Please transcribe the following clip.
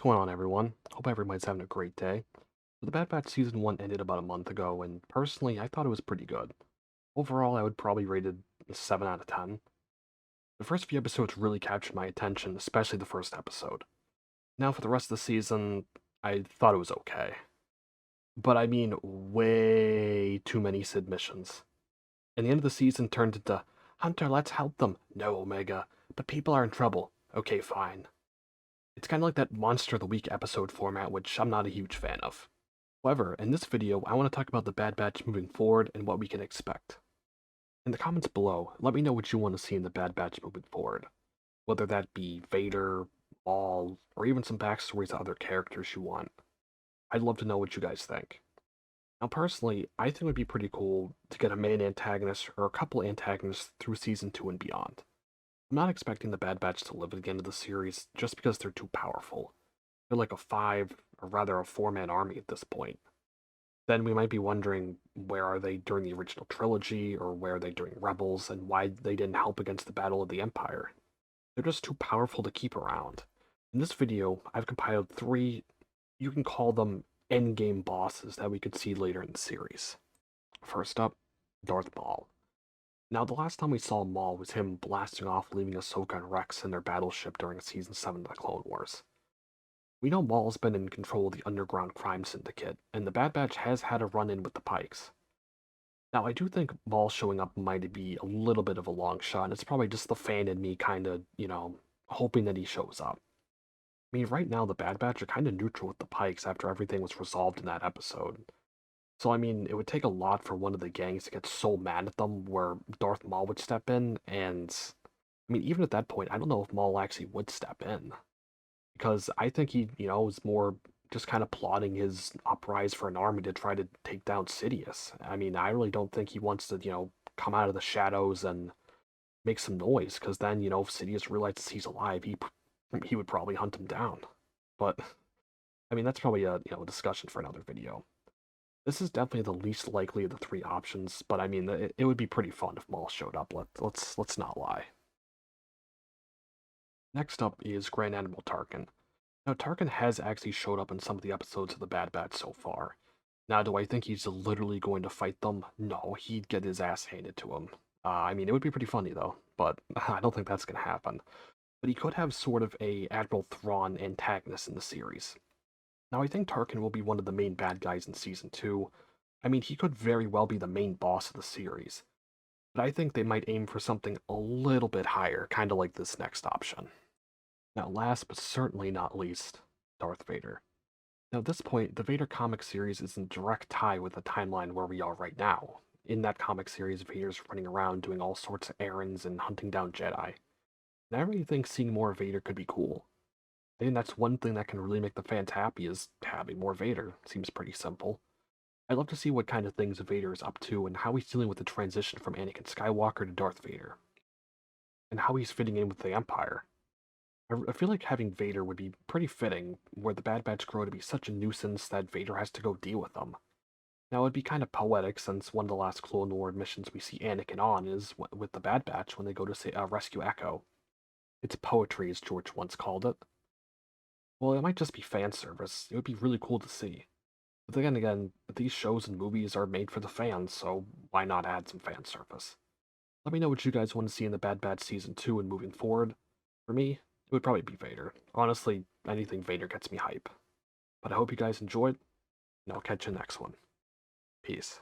going on, everyone? Hope everybody's having a great day. The Bad Batch Season 1 ended about a month ago, and personally, I thought it was pretty good. Overall, I would probably rate it a 7 out of 10. The first few episodes really captured my attention, especially the first episode. Now, for the rest of the season, I thought it was okay. But I mean, way too many Sid missions. And the end of the season turned into, Hunter, let's help them. No, Omega. But people are in trouble. Okay, fine. It's kind of like that Monster of the Week episode format, which I'm not a huge fan of. However, in this video, I want to talk about the Bad Batch moving forward and what we can expect. In the comments below, let me know what you want to see in the Bad Batch moving forward. Whether that be Vader, Maul, or even some backstories to other characters you want. I'd love to know what you guys think. Now, personally, I think it would be pretty cool to get a main antagonist or a couple antagonists through Season 2 and beyond. I'm not expecting the Bad Batch to live at the end of the series just because they're too powerful. They're like a or rather a four-man army at this point. Then we might be wondering, where are they during the original trilogy, or where are they during Rebels, and why they didn't help against the Battle of the Empire. They're just too powerful to keep around. In this video, I've compiled 3, you can call them endgame bosses that we could see later in the series. First up, Darth Maul. Now, the last time we saw Maul was him blasting off, leaving Ahsoka and Rex in their battleship during Season 7 of the Clone Wars. We know Maul's been in control of the underground crime syndicate, and the Bad Batch has had a run-in with the Pikes. Now, I do think Maul showing up might be a little bit of a long shot, and it's probably just the fan in me kind of, hoping that he shows up. I mean, right now, the Bad Batch are kind of neutral with the Pikes after everything was resolved in that episode. So, I mean, it would take a lot for one of the gangs to get so mad at them where Darth Maul would step in, and, I mean, even at that point, I don't know if Maul actually would step in. Because I think he, is more just kind of plotting his uprise for an army to try to take down Sidious. I mean, I really don't think he wants to, come out of the shadows and make some noise, because then, if Sidious realizes he's alive, he would probably hunt him down. But I mean, that's probably a discussion for another video. This is definitely the least likely of the 3 options, but I mean, it would be pretty fun if Maul showed up. Let's not lie. Next up is Grand Admiral Tarkin. Now, Tarkin has actually showed up in some of the episodes of the Bad Batch so far. Now, do I think he's literally going to fight them? No, he'd get his ass handed to him. I mean, it would be pretty funny though, but I don't think that's going to happen. But he could have sort of a Admiral Thrawn antagonist in the series. Now, I think Tarkin will be one of the main bad guys in Season 2. I mean, he could very well be the main boss of the series. But I think they might aim for something a little bit higher, kind of like this next option. Now, last but certainly not least, Darth Vader. Now, at this point, the Vader comic series is in direct tie with the timeline where we are right now. In that comic series, Vader's running around doing all sorts of errands and hunting down Jedi. And I really think seeing more Vader could be cool. I think that's one thing that can really make the fans happy is having more Vader. Seems pretty simple. I'd love to see what kind of things Vader is up to and how he's dealing with the transition from Anakin Skywalker to Darth Vader. And how he's fitting in with the Empire. I feel like having Vader would be pretty fitting, where the Bad Batch grow to be such a nuisance that Vader has to go deal with them. Now, it'd be kind of poetic, since one of the last Clone War missions we see Anakin on is with the Bad Batch when they go to rescue Echo. It's poetry, as George once called it. Well, it might just be fan service. It would be really cool to see. But then again, these shows and movies are made for the fans, so why not add some fan service? Let me know what you guys want to see in the Bad Batch Season 2 and moving forward. For me, it would probably be Vader. Honestly, anything Vader gets me hype. But I hope you guys enjoyed, and I'll catch you next one. Peace.